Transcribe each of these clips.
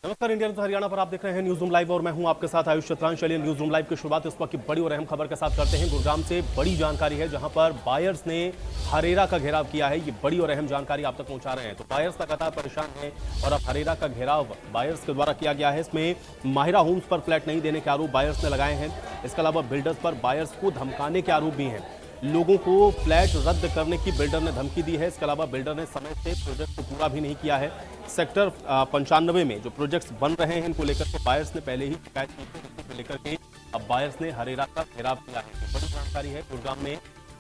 नमस्कार, India news Haryana पर आप देख रहे हैं न्यूज रूम लाइव और मैं हूं आपके साथ आयुष चतरान। चलिए न्यूज रूम लाइव की शुरुआत इस वक्त की बड़ी और अहम खबर के साथ करते हैं। गुरुग्राम से बड़ी जानकारी है जहां पर बायर्स ने हरेरा का घेराव किया है। ये बड़ी और अहम जानकारी आप तक पहुंचा रहे हैं। तो बायर्स लगातार परेशान है और अब हरेरा का घेराव बायर्स के द्वारा किया गया है। इसमें माहिरा होम्स पर फ्लैट नहीं देने के आरोप बायर्स ने लगाए हैं। इसके अलावा बिल्डर्स पर बायर्स को धमकाने के आरोप भी हैं। लोगों को फ्लैट रद्द करने की बिल्डर ने धमकी दी है। इसके अलावा बिल्डर ने समय से प्रोजेक्ट को पूरा भी नहीं किया है। सेक्टर 95 में जो प्रोजेक्ट्स बन रहे हैं इनको लेकर के बायर्स ने पहले ही शिकायत की थी, जिसको लेकर के अब बायर्स ने हरेरा का घेराव किया है। तो बड़ी जानकारी है, गुरुग्राम में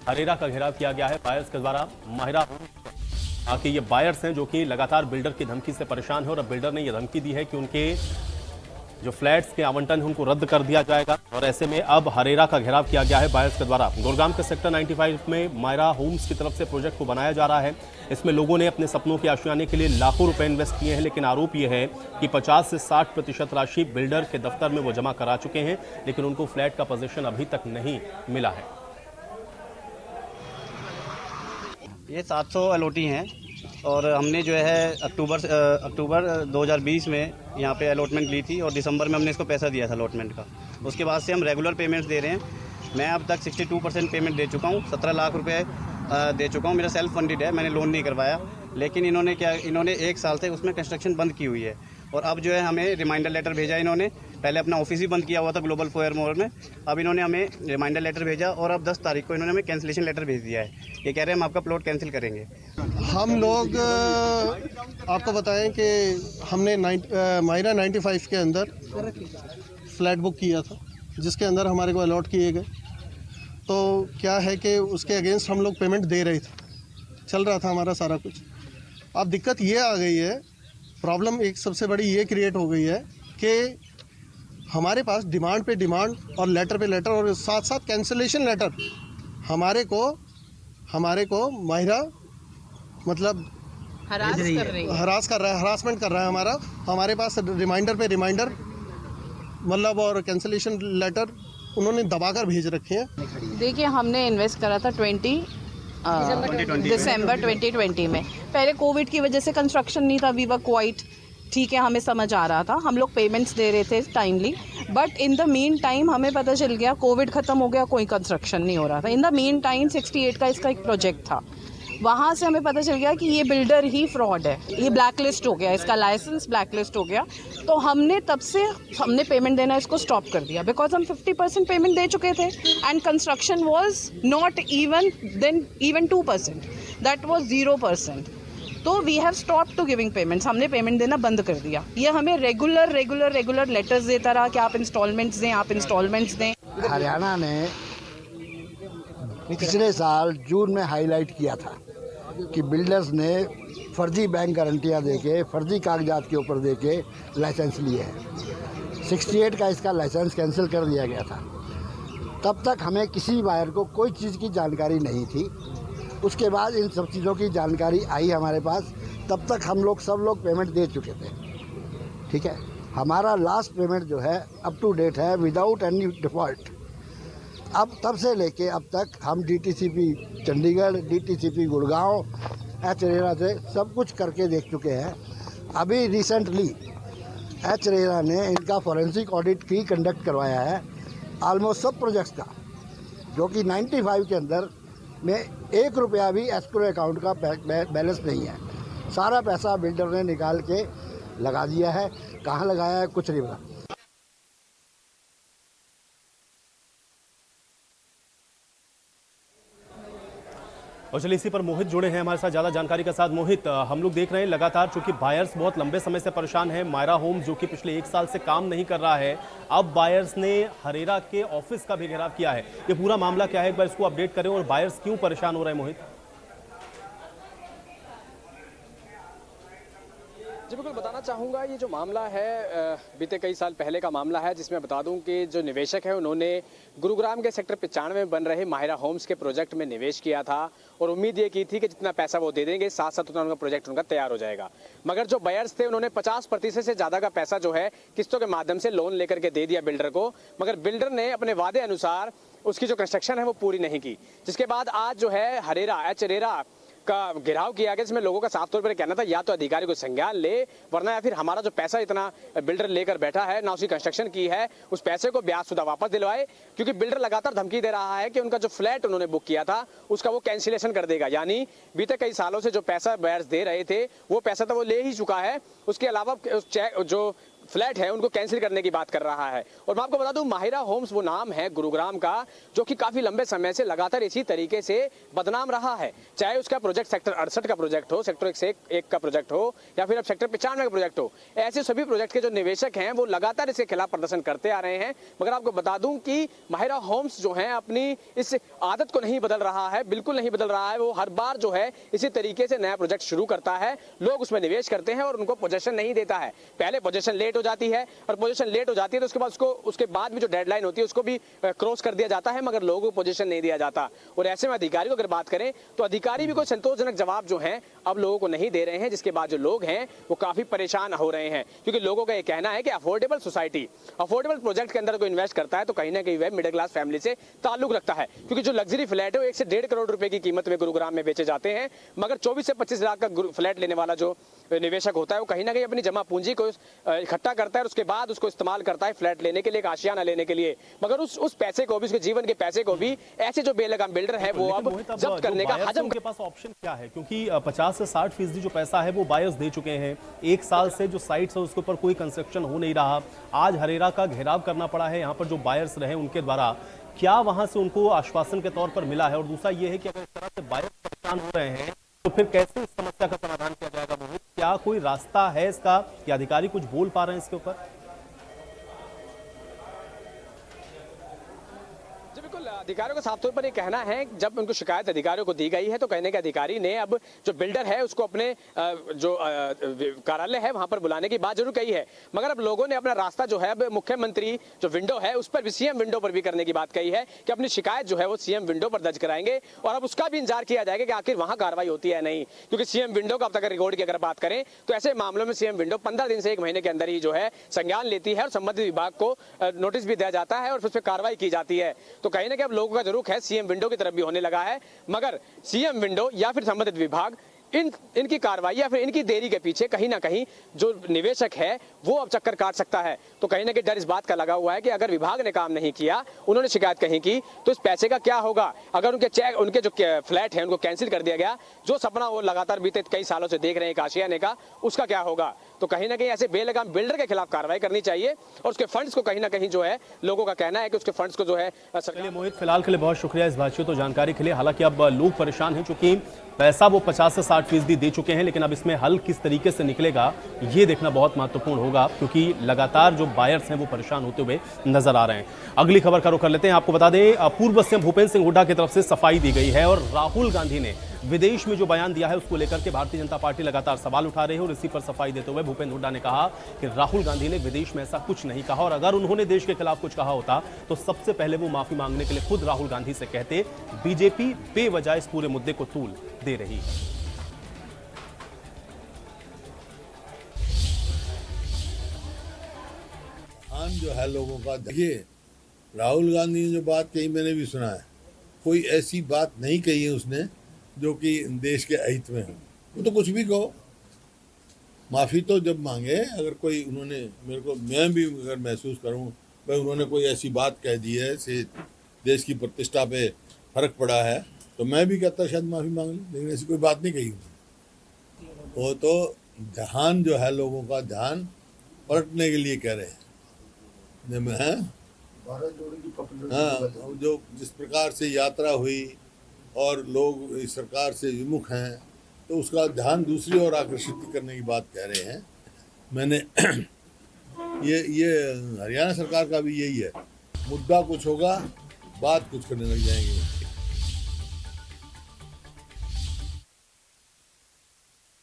हरेरा का घेराव किया गया है बायर्स के द्वारा। माहिरा होम्स के ये बायर्स हैं जो कि लगातार बिल्डर की धमकी से परेशान है और अब बिल्डर ने यह धमकी दी है कि उनके जो फ्लैट्स के आवंटन है उनको रद्द कर दिया जाएगा और ऐसे में अब हरेरा का घेराव किया गया है बायर्स के द्वारा। गुरुग्राम के सेक्टर 95 में माहिरा होम्स की तरफ से प्रोजेक्ट को बनाया जा रहा है। इसमें लोगों ने अपने सपनों के आशियाने के लिए लाखों रुपए इन्वेस्ट किए हैं, लेकिन आरोप यह है कि 50 से 60% राशि बिल्डर के दफ्तर में वो जमा करा चुके हैं, लेकिन उनको फ्लैट का पोजीशन अभी तक नहीं मिला है। ये 700 अलॉटी हैं और हमने जो है अक्टूबर 2020 में यहाँ पे अलॉटमेंट ली थी और दिसंबर में हमने इसको पैसा दिया था अलॉटमेंट का। उसके बाद से हम रेगुलर पेमेंट्स दे रहे हैं। मैं अब तक 62% पेमेंट दे चुका हूँ, 17 लाख रुपए दे चुका हूँ। मेरा सेल्फ फंडेड है, मैंने लोन नहीं करवाया। लेकिन इन्होंने 1 साल से उसमें कंस्ट्रक्शन बंद की हुई है और अब जो है हमें रिमाइंडर लेटर भेजा इन्होंने। पहले अपना ऑफिस ही बंद किया हुआ था ग्लोबल फोयर मॉल में, अब इन्होंने हमें रिमाइंडर लेटर भेजा और अब 10 तारीख को इन्होंने हमें कैंसिलेशन लेटर भेज दिया है। ये कह रहे हैं हम आपका प्लॉट कैंसिल करेंगे। हम लोग आपको बताएं कि हमने माहिरा 95 के अंदर फ्लैट बुक किया था, जिसके अंदर हमारे को अलॉट किए गए। तो क्या है कि उसके अगेंस्ट हम लोग पेमेंट दे रहे थे, चल रहा था हमारा सारा कुछ। अब दिक्कत ये आ गई है, प्रॉब्लम एक सबसे बड़ी ये क्रिएट हो गई है कि हमारे पास डिमांड पे डिमांड और लेटर पे लेटर और साथ साथ कैंसिलेशन लेटर हमारे को माहिरा मतलब हरासमेंट कर रहा है। हमारे पास रिमाइंडर पे रिमाइंडर मतलब और कैंसिलेशन लेटर उन्होंने दबाकर भेज रखे हैं। देखिए, हमने इन्वेस्ट करा था दिसंबर 2020 में। पहले कोविड की वजह से कंस्ट्रक्शन नहीं था, वी वर क्वाइट ठीक है, हमें समझ आ रहा था, हम लोग पेमेंट्स दे रहे थे timely. But in the mean time हमें पता चल गया कोविड ख़त्म हो गया, कोई कंस्ट्रक्शन नहीं हो रहा था। इन द मीन टाइम 68 का इसका एक प्रोजेक्ट था, वहाँ से हमें पता चल गया कि ये बिल्डर ही फ्रॉड है, ये ब्लैकलिस्ट हो गया, इसका लाइसेंस ब्लैकलिस्ट हो गया। तो हमने तब से पेमेंट देना इसको स्टॉप कर दिया, बिकॉज हम 50% पेमेंट दे चुके थे and construction was not even 2%, that was 0%। तो we have stop to giving payments, हमने पेमेंट देना बंद कर दिया। ये हमें रेगुलर लेटर्स देता रहा कि आप इंस्टॉलमेंट्स दें। हरियाणा ने पिछले साल जून में हाईलाइट किया था कि बिल्डर्स ने फर्जी बैंक गारंटियां देके, फर्जी कागजात के ऊपर देके लाइसेंस लिए हैं। 68 का इसका लाइसेंस कैंसिल कर दिया गया था। तब तक हमें किसी बायर को कोई चीज़ की जानकारी नहीं थी। उसके बाद इन सब चीज़ों की जानकारी आई हमारे पास, तब तक हम लोग सब लोग पेमेंट दे चुके थे। ठीक है, हमारा लास्ट पेमेंट जो है अप टू डेट है, विदाउट एनी डिफ़ॉल्ट। अब तब से लेके अब तक हम DTCP चंडीगढ़, DTCP गुड़गांव, एचरेरा से सब कुछ करके देख चुके हैं। अभी रिसेंटली एचरेरा ने इनका फॉरेंसिक ऑडिट भी कंडक्ट करवाया है ऑलमोस्ट सब प्रोजेक्ट्स का, जो कि 95 के अंदर में 1 रुपया भी एस्क्रो अकाउंट का बैलेंस नहीं है। सारा पैसा बिल्डर ने निकाल के लगा दिया है। कहाँ लगाया है कुछ नहीं पता। और चलिए इसी पर मोहित जुड़े हैं हमारे साथ ज्यादा जानकारी के साथ। मोहित, हम लोग देख रहे हैं लगातार चूंकि बायर्स बहुत लंबे समय से परेशान है, माहिरा होम्स जो कि पिछले 1 साल से काम नहीं कर रहा है, अब बायर्स ने हरेरा के ऑफिस का भी घेराव किया है। ये पूरा मामला क्या है, एक बार इसको अपडेट करें और बायर्स क्यों परेशान हो रहे हैं मोहित? जी बिल्कुल बताना चाहूँगा, ये जो मामला है बीते कई साल पहले का मामला है, जिसमें बता दूं कि जो निवेशक है उन्होंने गुरुग्राम के सेक्टर 95 में बन रहे माहिरा होम्स के प्रोजेक्ट में निवेश किया था और उम्मीद ये की थी कि जितना पैसा वो दे देंगे साथ साथ उतना उनका प्रोजेक्ट उनका तैयार हो जाएगा। मगर जो बायर्स थे उन्होंने 50% से ज़्यादा का पैसा जो है किस्तों के माध्यम से लोन लेकर के दे दिया बिल्डर को, मगर बिल्डर ने अपने वादे अनुसार उसकी जो कंस्ट्रक्शन है वो पूरी नहीं की। जिसके बाद आज जो है हरेरा का घेराव किया गया, जिसमें लोगों का साफ तौर पर कहना था या तो अधिकारी को संज्ञान ले, वरना या फिर हमारा जो पैसा इतना बिल्डर लेकर बैठा है, ना उसकी कंस्ट्रक्शन की है, उस पैसे को ब्याज शुदा वापस दिलवाए। क्योंकि बिल्डर लगातार धमकी दे रहा है कि उनका जो फ्लैट उन्होंने बुक किया था उसका वो कैंसिलेशन कर देगा। यानी बीते कई सालों से जो पैसा बायर्स दे रहे थे वो पैसा तो वो ले ही चुका है, उसके अलावा जो फ्लैट है उनको कैंसिल करने की बात कर रहा है। और मैं आपको बता दूं, माहिरा होम्स वो नाम है गुरुग्राम का, जो कि काफी लंबे समय से लगातार इसी तरीके से बदनाम रहा है। चाहे उसका प्रोजेक्ट सेक्टर 68 का प्रोजेक्ट हो, सेक्टर 1 का प्रोजेक्ट हो, या फिर अब सेक्टर 95 का प्रोजेक्ट हो, ऐसे सभी प्रोजेक्ट के जो निवेशक हैं वो लगातार इसके खिलाफ प्रदर्शन करते आ रहे हैं। मगर आपको बता दूं कि माहिरा होम्स जो है अपनी इस आदत को नहीं बदल रहा है, बिल्कुल नहीं बदल रहा है। वो हर बार जो है इसी तरीके से नया प्रोजेक्ट शुरू करता है, लोग उसमें निवेश करते हैं और उनको पोजेशन नहीं देता है। पहले पोजेशन लेट हो जाती है, और पोजीशन लेट हो जाती है तो उसके बाद भी जो डेडलाइन होती है उसको भी क्रॉस कर दिया जाता है, मगर लोगों को पोजीशन नहीं दिया जाता। और ऐसे में अधिकारी को अगर बात करें तो अधिकारी भी कोई संतोषजनक जवाब जो है अब लोगों को नहीं दे रहे हैं, जिसके बाद जो लोग हैं वो काफी परेशान हो रहे हैं। क्योंकि लोगों का ये कहना है कि अफोर्डेबल सोसाइटी, अफोर्डेबल प्रोजेक्ट के अंदर कोई इन्वेस्ट करता है तो कहीं ना कहीं वह मिडिल क्लास फैमिली से ताल्लुक रखता है। क्योंकि जो लग्जरी फ्लैट है वो 1 से 1.5 करोड़ रुपए की कीमत में गुरुग्राम में बेचे जाते हैं, मगर 24 से 25 लाख का फ्लैट लेने वाला जो निवेशक होता है वो कहीं ना कहीं अपनी जमा पूंजी को इकट्ठा करता है और उसके बाद उसको इस्तेमाल करता है फ्लैट लेने के लिए, एक आशियाना लेने के लिए। मगर उस पैसे को भी, उसके जीवन के पैसे को भी ऐसे जो बेलगाम बिल्डर है वो अब जब्त करने का हजम। उनके पास ऑप्शन क्या है? क्योंकि 50 से 60% जो पैसा है वो बायर्स दे चुके हैं। 1 साल से जो साइट्स है उसके ऊपर कोई कंस्ट्रक्शन हो नहीं रहा। आज हरेरा का घेराव करना पड़ा है यहाँ पर जो बायर्स रहे उनके द्वारा। क्या वहां से उनको आश्वासन के तौर पर मिला है? और दूसरा ये है कि अगर इस तरह से बायर्स परेशान हो रहे हैं तो फिर कैसे इस समस्या का समाधान किया जाएगा? मोहित, क्या कोई रास्ता है इसका, या अधिकारी कुछ बोल पा रहे हैं इसके ऊपर? अधिकारियों का साफ तौर पर ये कहना है, जब उनको शिकायत अधिकारियों को दी गई है तो कहने के अधिकारी ने अब जो बिल्डर है उसको अपने जो कार्यालय है वहां पर बुलाने की बात जरूर कही है। मगर अब लोगों ने अपना रास्ता जो है अब मुख्यमंत्री जो विंडो है उस पर भी, सीएम विंडो पर भी करने की बात कही है कि अपनी शिकायत जो है वो सीएम विंडो पर दर्ज कराएंगे। और अब उसका भी इंतजार किया जाएगा कि आखिर वहां कार्रवाई होती है नहीं। क्योंकि सीएम विंडो का अब तक रिकॉर्ड की अगर बात करें तो ऐसे मामलों में सीएम विंडो 15 दिन से 1 महीने के अंदर ही जो है संज्ञान लेती है और संबंधित विभाग को नोटिस भी दिया जाता है और उस पर कार्रवाई की जाती है। तो कहीं ना कहीं अब लोगों का जरूर है सीएम विंडो की तरफ भी होने लगा है, मगर सीएम विंडो या फिर संबंधित विभाग इनकी कार्रवाई या फिर इनकी देरी के पीछे कहीं ना कहीं जो निवेशक है वो अब चक्कर काट सकता है। तो कहीं ना कहीं डर इस बात का लगा हुआ है कि अगर विभाग ने काम नहीं किया, उन्होंने शिकायत कहीं की, तो इस पैसे का क्या होगा? अगर उनके जो फ्लैट है उनको कैंसिल कर दिया गया, जो सपना वो लगातार बीते कई सालों से देख रहे हैं आशियाने का, उसका क्या होगा? तो कहीं ना कहीं ऐसे बेलगाम बिल्डर के खिलाफ कार्रवाई करनी चाहिए और उसके फंड्स को कहीं ना कहीं जो है लोगों का कहना है कि उसके फंड्स को जो है। चलिए मोहित, फिलहाल के लिए बहुत शुक्रिया इस बातचीत और जानकारी के लिए। हालांकि अब लोग परेशान हैं, चूंकि पैसा वो 50 से 60% दे चुके हैं, लेकिन अब इसमें हल किस तरीके से निकलेगा ये देखना बहुत महत्वपूर्ण होगा, क्योंकि लगातार जो बायर्स हैं वो परेशान होते हुए नजर आ रहे हैं। अगली खबर का रुख कर लेते हैं। आपको बता दें, पूर्व सीएम भूपेंद्र सिंह हुड्डा की तरफ से सफाई दी गई है और राहुल गांधी ने विदेश में जो बयान दिया है उसको लेकर के भारतीय जनता पार्टी लगातार सवाल उठा रही है। और इसी पर सफाई देते हुए भूपेंद्र हुड्डा ने कहा कि राहुल गांधी ने विदेश में ऐसा कुछ नहीं कहा, और अगर उन्होंने देश के खिलाफ कुछ कहा होता तो सबसे पहले वो माफी मांगने के लिए खुद राहुल गांधी से कहते। बीजेपी बेवजह इस पूरे मुद्दे को तूल दे रही है। जो है लोगों का, देखिए राहुल गांधी ने जो बात कही मैंने भी सुना है, कोई ऐसी बात नहीं कही है उसने जो कि देश के हित में हो। वो तो कुछ भी कहो, माफ़ी तो जब मांगे, अगर कोई उन्होंने मेरे को, मैं भी अगर महसूस करूं भाई उन्होंने कोई ऐसी बात कह दी है से देश की प्रतिष्ठा पे फर्क पड़ा है, तो मैं भी कहता शायद माफ़ी मांग लूँ, लेकिन ऐसी कोई बात नहीं कही। वो तो ध्यान जो है लोगों का ध्यान पलटने के लिए कह रहे हैं। हाँ, जो जिस प्रकार से यात्रा हुई और लोग इस सरकार से विमुख हैं, तो उसका ध्यान दूसरी ओर आकर्षित करने की बात कह रहे हैं। मैंने ये हरियाणा सरकार का भी यही है, मुद्दा कुछ होगा, बात कुछ करने लग जाएंगे।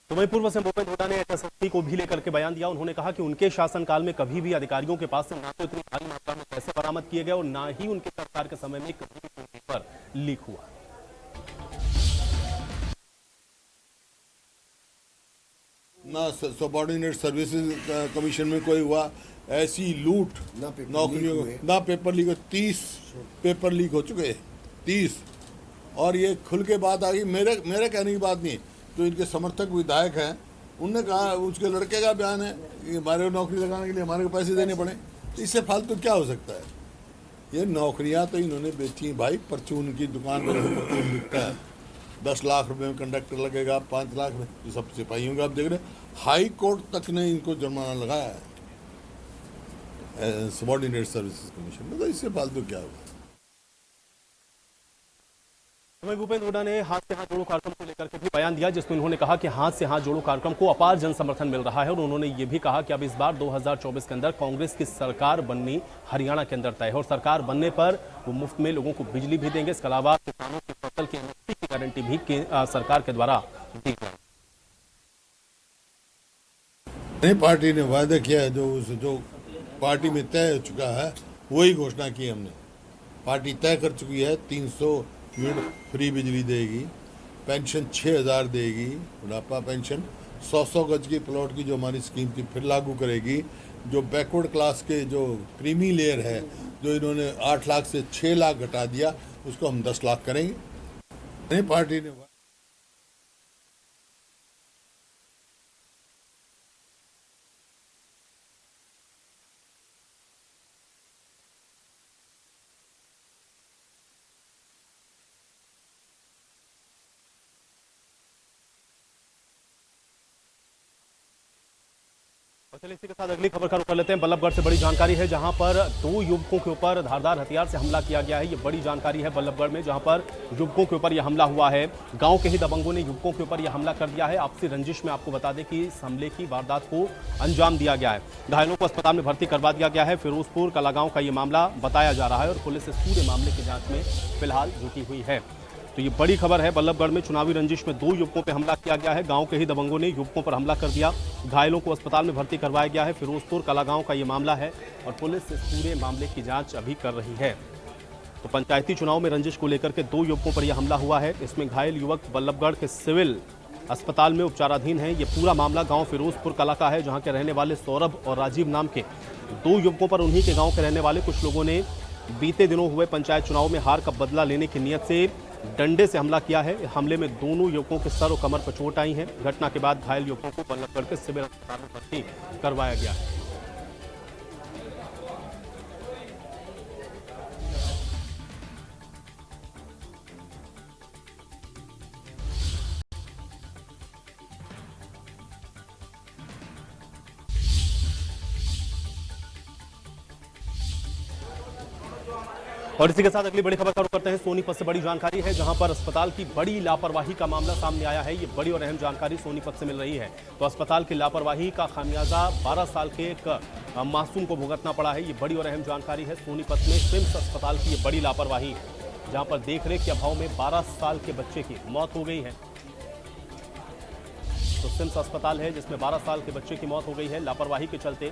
तो वहीं पूर्व सीएम भूपेंद्र हुड्डा ने एसएसपी को भी लेकर के बयान दिया। उन्होंने कहा कि उनके शासनकाल में कभी भी अधिकारियों के पास से ना तो इतनी भारी मात्रा में पैसे बरामद किए गए और ना ही उनके सरकार के समय में कभी भी पेपर लीक हुआ। ना सबऑर्डिनेट सर्विसेज कमीशन में कोई हुआ ऐसी लूट, नौकरियों, ना पेपर लीक, 30 पेपर लीक हो चुके हैं, 30 और ये खुल के बात आ गई, मेरे कहने की बात नहीं, तो इनके समर्थक विधायक हैं उनने कहा, उसके लड़के का बयान है कि हमारे को नौकरी लगाने के लिए हमारे को पैसे देने पड़े। इससे फालतू क्या हो सकता है? ये नौकरियां तो इन्होंने बेची हैं भाई, परचून की दुकान पर परचून बिकता है, 10 लाख रुपए में कंडक्टर लगेगा, 5 लाख में, ये सब सिपाहियों का आप देख रहे हैं। हाई कोर्ट तक ने इनको जुर्माना लगाया है सबॉर्डिनेट सर्विसेज कमीशन में, तो इससे फालतू क्या होगा? वहीं भूपेंद्र हुड्डा ने हाथ से हाथ जोड़ो कार्यक्रम को लेकर के भी बयान दिया, जिसमें उन्होंने कहा कि हाथ से हाथ जोड़ो कार्यक्रम को अपार जन समर्थन मिल रहा है और उन्होंने ये भी कहा कि अब इस बार 2024 के अंदर कांग्रेस की सरकार बननी हरियाणा के अंदर तय है और सरकार बनने पर वो मुफ्त में लोगों को बिजली भी देंगे। इसके अलावा किसानों की फसल की एमएसपी की गारंटी भी सरकार के द्वारा दी जाएगी। पार्टी ने वायदा किया है, जो पार्टी में तय हो चुका है वही घोषणा की हमने। पार्टी तय कर चुकी है 300 यूनिट फ्री बिजली देगी, पेंशन 6000 देगी, बुढ़ापा पेंशन, 100 गज की प्लॉट की जो हमारी स्कीम थी फिर लागू करेगी। जो बैकवर्ड क्लास के जो क्रीमी लेयर है, जो इन्होंने 8 लाख से 6 लाख घटा दिया, उसको हम 10 लाख करेंगे। पार्टी ने चलिए इसी के साथ अगली खबर का रुख कर लेते हैं। बल्लभगढ़ से बड़ी जानकारी है, जहां पर 2 युवकों के ऊपर धारदार हथियार से हमला किया गया है। ये बड़ी जानकारी है बल्लभगढ़ में, जहां पर युवकों के ऊपर यह हमला हुआ है। गांव के ही दबंगों ने युवकों के ऊपर यह हमला कर दिया है। आपसी रंजिश में आपको बता दें कि इस हमले की वारदात को अंजाम दिया गया है। घायलों को अस्पताल में भर्ती करवा दिया गया है। फिरोजपुर कलागांव का ये मामला बताया जा रहा है और पुलिस इस पूरे मामले की जांच में फिलहाल जुटी हुई है। तो ये बड़ी खबर है, बल्लभगढ़ में चुनावी रंजिश में 2 युवकों पर हमला किया गया है। गांव के ही दबंगों ने युवकों पर हमला कर दिया, घायलों को अस्पताल में भर्ती करवाया गया है। फिरोजपुर कलागांव का ये मामला है और पुलिस इस पूरे मामले की जांच अभी कर रही है। तो पंचायती चुनाव में रंजिश को लेकर के 2 युवकों पर यह हमला हुआ है। इसमें घायल युवक बल्लभगढ़ के सिविल अस्पताल में उपचाराधीन है। ये पूरा मामला गाँव फिरोजपुर कला का है, जहाँ के रहने वाले सौरभ और राजीव नाम के 2 युवकों पर उन्हीं के गाँव के रहने वाले कुछ लोगों ने बीते दिनों हुए पंचायत चुनाव में हार का बदला लेने की नीयत से डंडे से हमला किया है। हमले में दोनों युवकों के सर और कमर पर चोट आई है। घटना के बाद घायल युवकों को बल्लभगढ़ के सिविल अस्पताल में भर्ती करवाया गया है। और इसी के साथ अगली बड़ी खबर का रुख करते हैं। सोनीपत से बड़ी जानकारी है, जहां पर अस्पताल की बड़ी लापरवाही का मामला सामने आया है। ये बड़ी और अहम जानकारी सोनीपत से मिल रही है। तो अस्पताल की लापरवाही का खामियाजा 12 साल के एक मासूम को भुगतना पड़ा है। ये बड़ी और अहम जानकारी है। सोनीपत में सिम्स अस्पताल की ये बड़ी लापरवाही, जहां पर देखरेख के अभाव में 12 साल के बच्चे की मौत हो गई है। तो सिम्स अस्पताल है जिसमें 12 साल के बच्चे की मौत हो गई है लापरवाही के चलते,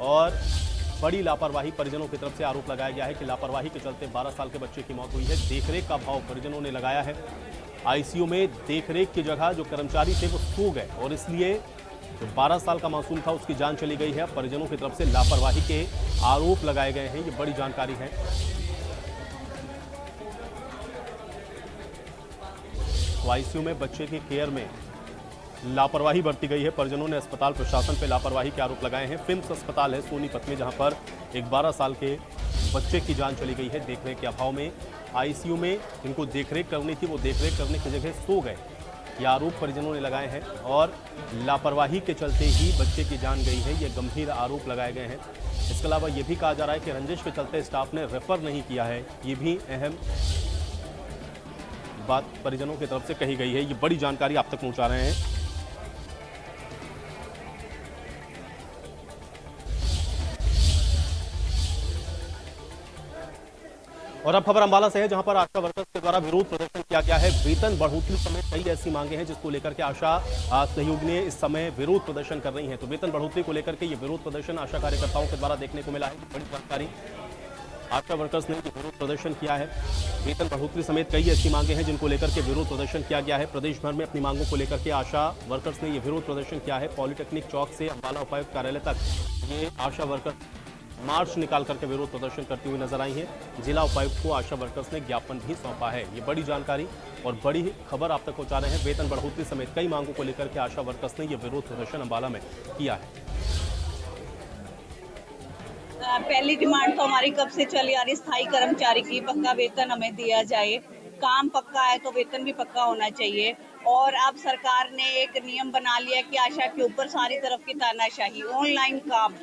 और बड़ी लापरवाही परिजनों की तरफ से आरोप लगाया गया है कि लापरवाही के चलते 12 साल के बच्चे की मौत हुई है। देखरेख का अभाव परिजनों ने लगाया है। आईसीयू में देखरेख की जगह जो कर्मचारी थे वो सो गए और इसलिए जो 12 साल का मासूम था उसकी जान चली गई है। परिजनों की तरफ से लापरवाही के आरोप लगाए गए हैं। ये बड़ी जानकारी है। तो आईसीयू में बच्चे की केयर में लापरवाही बरती गई है। परिजनों ने अस्पताल प्रशासन पर लापरवाही के आरोप लगाए हैं। फिम्स अस्पताल है सोनीपत में, जहां पर एक 12 साल के बच्चे की जान चली गई है देखरेख के अभाव में। आईसीयू में इनको देखरेख करनी थी, वो देखरेख करने की जगह सो गए। ये आरोप परिजनों ने लगाए हैं और लापरवाही के चलते ही बच्चे की जान गई है। ये गंभीर आरोप लगाए गए हैं। इसके अलावा ये भी कहा जा रहा है कि रंजिश के चलते स्टाफ ने रेफर नहीं किया है। ये भी अहम बात परिजनों की तरफ से कही गई है। ये बड़ी जानकारी आप तक पहुंचा रहे हैं। और अब खबर अंबाला से है, जहां पर आशा वर्कर्स के द्वारा विरोध प्रदर्शन किया गया है। वेतन बढ़ोतरी समेत कई ऐसी मांगे हैं जिसको लेकर के आशा सहयोगी इस समय विरोध प्रदर्शन कर रही हैं। तो वेतन बढ़ोतरी को लेकर के ये विरोध प्रदर्शन आशा कार्यकर्ताओं के द्वारा देखने को मिला है। बड़ी जानकारी, आशा वर्कर्स ने विरोध प्रदर्शन किया है। वेतन बढ़ोतरी समेत कई ऐसी मांगे हैं जिनको लेकर के विरोध प्रदर्शन किया गया है। प्रदेश भर में अपनी मांगों को लेकर के आशा वर्कर्स ने ये विरोध प्रदर्शन किया है। पॉलिटेक्निक चौक से अंबाला उपायुक्त कार्यालय तक ये आशा वर्कर्स मार्च निकाल करके विरोध प्रदर्शन करती हुई नजर आई हैं। जिला उपायुक्त को आशा वर्कर्स ने ज्ञापन भी सौंपा है। ये बड़ी जानकारी और बड़ी खबर आप तक पहुंचा रहे हैं। वेतन बढ़ोतरी समेत कई मांगों को लेकर के आशा वर्कर्स ने यह विरोध प्रदर्शन अंबाला में किया है। पहली डिमांड तो हमारी कब से चली आ रही, स्थायी कर्मचारी की पक्का वेतन हमें दिया जाए। काम पक्का है तो वेतन भी पक्का होना चाहिए। और अब सरकार ने एक नियम बना लिया कि आशा के ऊपर सारी तरफ की तानाशाही, ऑनलाइन काम।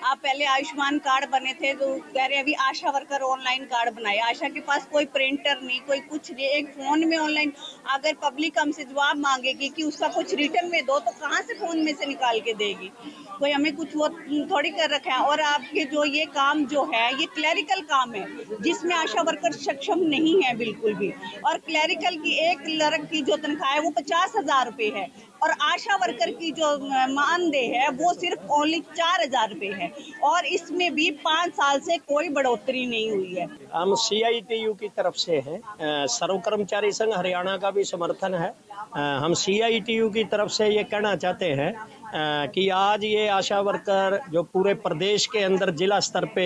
आप पहले आयुष्मान कार्ड बने थे तो कह रहे अभी आशा वर्कर ऑनलाइन कार्ड बनाए। आशा के पास कोई प्रिंटर नहीं, कोई कुछ नहीं, एक फोन में ऑनलाइन। अगर पब्लिक हमसे जवाब मांगेगी कि उसका कुछ रिटर्न में दो, तो कहाँ से फोन में से निकाल के देगी? कोई हमें कुछ वो थोड़ी कर रखा है। और आपके जो ये काम जो है ये क्लरिकल काम है, जिसमें आशा वर्कर सक्षम नहीं है बिल्कुल भी। और क्लरिकल की एक क्लर्क की जो तनख्वाह है वो 50,000 रुपये है, और आशा वर्कर की जो मानदेय है वो सिर्फ ओनली 4,000 रुपये है। और इसमें भी 5 साल से कोई बढ़ोतरी नहीं हुई है। हम CITU की तरफ से हैं, सर्व कर्मचारी संघ हरियाणा का भी समर्थन है। हम CITU की तरफ से ये कहना चाहते हैं कि आज ये आशा वर्कर जो पूरे प्रदेश के अंदर जिला स्तर पे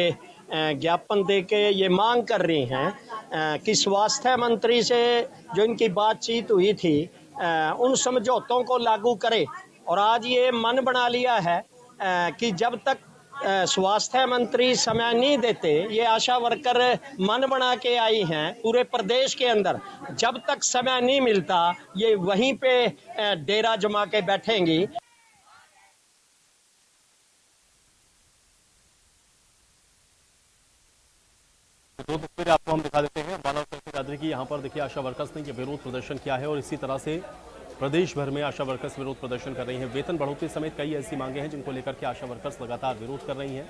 ज्ञापन दे के ये मांग कर रही हैं कि स्वास्थ्य मंत्री से जो इनकी बातचीत हुई थी उन समझौतों को लागू करे। और आज ये मन बना लिया है कि जब तक स्वास्थ्य मंत्री समय नहीं देते, ये आशा वर्कर मन बना के आई हैं पूरे प्रदेश के अंदर, जब तक समय नहीं मिलता ये वहीं पे डेरा जमा के बैठेंगी। दो तस्वीरें आपको हम दिखा देते हैं अंबाला और दादरी की। यहाँ पर देखिए आशा वर्कर्स ने ये विरोध प्रदर्शन किया है और इसी तरह से प्रदेश भर में आशा वर्कर्स विरोध प्रदर्शन कर रही हैं। वेतन बढ़ोतरी समेत कई ऐसी मांगे हैं जिनको लेकर के आशा वर्कर्स लगातार विरोध कर रही हैं।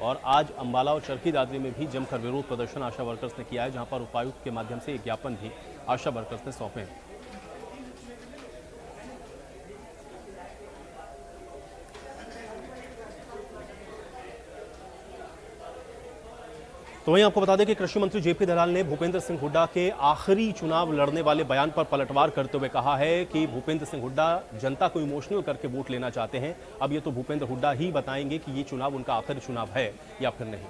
और आज अंबाला और चरखी दादरी में भी जमकर विरोध प्रदर्शन आशा वर्कर्स ने किया है, जहां पर उपायुक्त के माध्यम से एक ज्ञापन भी आशा वर्कर्स ने सौंपे हैं। तो वहीं आपको बता दें कि कृषि मंत्री जेपी दलाल ने भूपेंद्र सिंह हुड्डा के आखिरी चुनाव लड़ने वाले बयान पर पलटवार करते हुए कहा है कि भूपेंद्र सिंह हुड्डा जनता को इमोशनल करके वोट लेना चाहते हैं। अब ये तो भूपेंद्र हुड्डा ही बताएंगे कि ये चुनाव उनका आखिरी चुनाव है या फिर नहीं।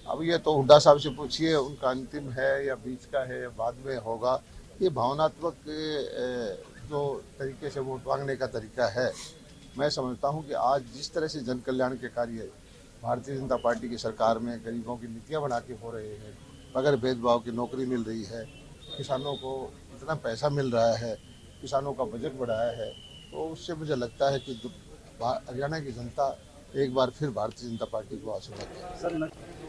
अब ये तो हुड्डा साहब से पूछिए, उनका अंतिम है या बीच का है या बाद में होगा। ये भावनात्मक जो तरीके से वोट मांगने का तरीका है, मैं समझता हूँ कि आज जिस तरह से जन कल्याण के कार्य भारतीय जनता पार्टी की सरकार में गरीबों की नीतियां बना के हो रहे हैं, बगैर भेदभाव की नौकरी मिल रही है, किसानों को इतना पैसा मिल रहा है, किसानों का बजट बढ़ाया है, तो उससे मुझे लगता है कि हरियाणा की जनता एक बार फिर भारतीय जनता पार्टी को आशीर्वाद देगी।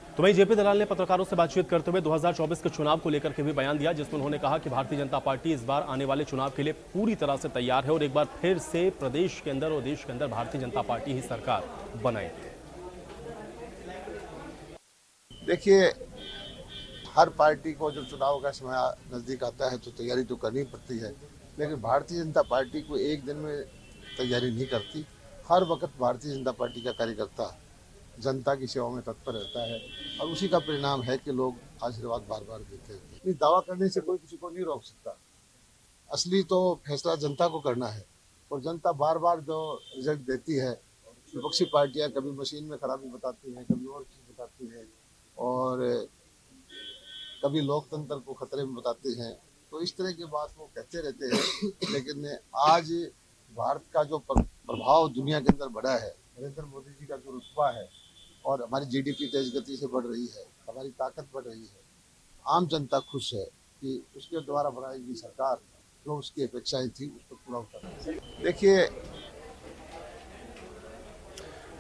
तो वहीं जेपी दलाल ने पत्रकारों से बातचीत करते हुए 2024 के चुनाव को लेकर के भी बयान दिया, जिसमें उन्होंने कहा कि भारतीय जनता पार्टी इस बार आने वाले चुनाव के लिए पूरी तरह से तैयार है और एक बार फिर से प्रदेश के अंदर और देश के अंदर भारतीय जनता पार्टी ही सरकार बनाएगी। देखिए, हर पार्टी को जब चुनाव का समय नजदीक आता है तो तैयारी तो करनी पड़ती है, लेकिन भारतीय जनता पार्टी को एक दिन में तैयारी नहीं करती। हर वक्त भारतीय जनता पार्टी का कार्यकर्ता जनता की सेवा में तत्पर रहता है और उसी का परिणाम है कि लोग आशीर्वाद बार बार देते हैं। इस दावा करने से कोई किसी को नहीं रोक सकता। असली तो फैसला जनता को करना है और जनता बार बार जो रिजल्ट देती है, विपक्षी पार्टियां कभी मशीन में खराबी बताती हैं, कभी और चीज बताती हैं और कभी लोकतंत्र को खतरे में बताती हैं, तो इस तरह की बात वो कहते रहते हैं। लेकिन आज भारत का जो प्रभाव दुनिया के अंदर बढ़ा है, नरेंद्र मोदी जी का जो रुतबा है और हमारी GDP तेज गति से बढ़ रही है, हमारी ताकत बढ़ रही है, आम जनता खुश है कि उसके द्वारा बनाई गई सरकार जो उसकी अपेक्षाएं थी उसको पूरा उतर। देखिए,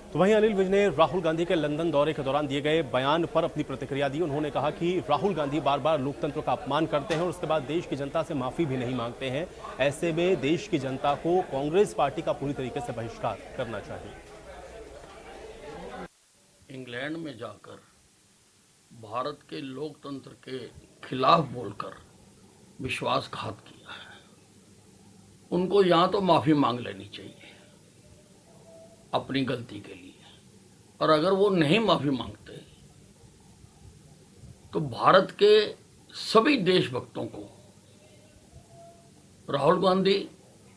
तो वहीं अनिल विज ने राहुल गांधी के लंदन दौरे के दौरान दिए गए बयान पर अपनी प्रतिक्रिया दी। उन्होंने कहा कि राहुल गांधी बार बार लोकतंत्र का अपमान करते हैं और उसके बाद देश की जनता से माफी भी नहीं मांगते हैं। ऐसे में देश की जनता को कांग्रेस पार्टी का पूरी तरीके से बहिष्कार करना चाहिए। इंग्लैंड में जाकर भारत के लोकतंत्र के खिलाफ बोलकर विश्वासघात किया है। उनको यहाँ तो माफी मांग लेनी चाहिए अपनी गलती के लिए, और अगर वो नहीं माफी मांगते तो भारत के सभी देशभक्तों को राहुल गांधी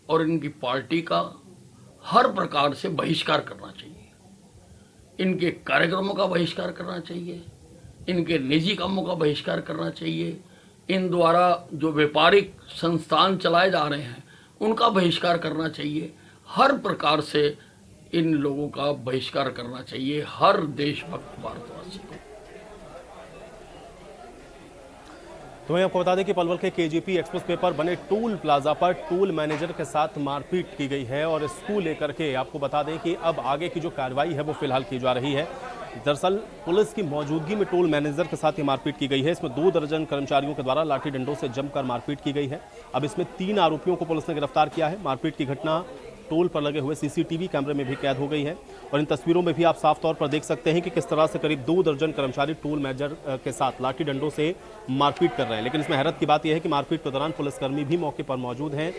और इनकी पार्टी का हर प्रकार से बहिष्कार करना चाहिए। इनके कार्यक्रमों का बहिष्कार करना चाहिए, इनके निजी कामों का बहिष्कार करना चाहिए, इन द्वारा जो व्यापारिक संस्थान चलाए जा रहे हैं उनका बहिष्कार करना चाहिए। हर प्रकार से इन लोगों का बहिष्कार करना चाहिए, हर देशभक्त भारतवासी को। तो मैं आपको बता दें कि पलवल के केजीपी एक्सप्रेस वे पर बने टोल प्लाजा पर टोल मैनेजर के साथ मारपीट की गई है और इसको लेकर के आपको बता दें कि अब आगे की जो कार्रवाई है वो फिलहाल की जा रही है। दरअसल पुलिस की मौजूदगी में टोल मैनेजर के साथ ये मारपीट की गई है। इसमें 2 दर्जन कर्मचारियों के द्वारा लाठी डंडों से जमकर मारपीट की गई है। अब इसमें 3 आरोपियों को पुलिस ने गिरफ्तार किया है। मारपीट की घटना टोल पर लगे हुए सीसीटीवी कैमरे में भी कैद हो गई है और इन तस्वीरों में भी आप साफ तौर पर देख सकते हैं कि किस तरह से करीब 2 दर्जन कर्मचारी टोल मैनेजर के साथ लाठी डंडों से मारपीट कर रहे हैं। लेकिन इसमें हैरत की बात यह है कि मारपीट के दौरान पुलिसकर्मी भी मौके पर मौजूद हैं,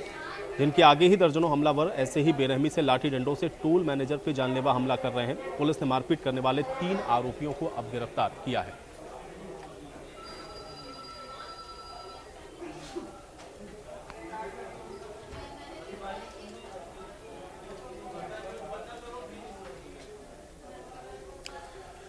जिनके आगे ही दर्जनों हमलावर ऐसे ही बेरहमी से लाठी डंडों से टोल मैनेजर पर जानलेवा हमला कर रहे हैं। पुलिस ने मारपीट करने वाले 3 आरोपियों को अब गिरफ्तार किया है।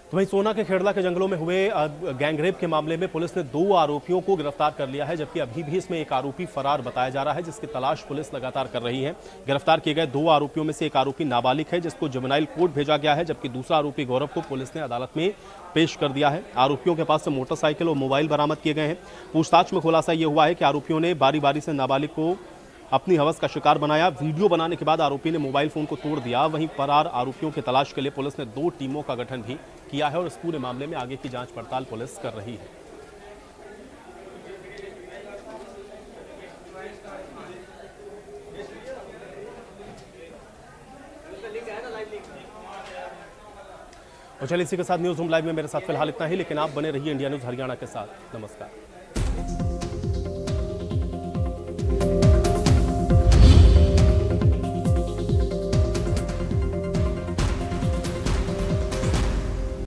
तो वहीं सोना के खेड़ला के जंगलों में हुए गैंगरेप के मामले में पुलिस ने 2 आरोपियों को गिरफ्तार कर लिया है, जबकि अभी भी इसमें एक आरोपी फरार बताया जा रहा है, जिसकी तलाश पुलिस लगातार कर रही है। गिरफ्तार किए गए 2 आरोपियों में से एक आरोपी नाबालिग है, जिसको जुवेनाइल कोर्ट भेजा गया है, जबकि दूसरा आरोपी गौरव को पुलिस ने अदालत में पेश कर दिया है। आरोपियों के पास से मोटरसाइकिल और मोबाइल बरामद किए गए हैं। पूछताछ में खुलासा यह हुआ है कि आरोपियों ने बारी बारी से नाबालिग को अपनी हवस का शिकार बनाया। वीडियो बनाने के बाद आरोपी ने मोबाइल फोन को तोड़ दिया। वहीं फरार आरोपियों की तलाश के लिए पुलिस ने 2 टीमों का गठन भी किया है और इस पूरे मामले में आगे की जांच पड़ताल पुलिस कर रही है। और चलिए इसी के साथ न्यूज़ रूम लाइव में मेरे साथ फिलहाल इतना ही, लेकिन आप बने रहिए इंडिया न्यूज़ हरियाणा के साथ। नमस्कार।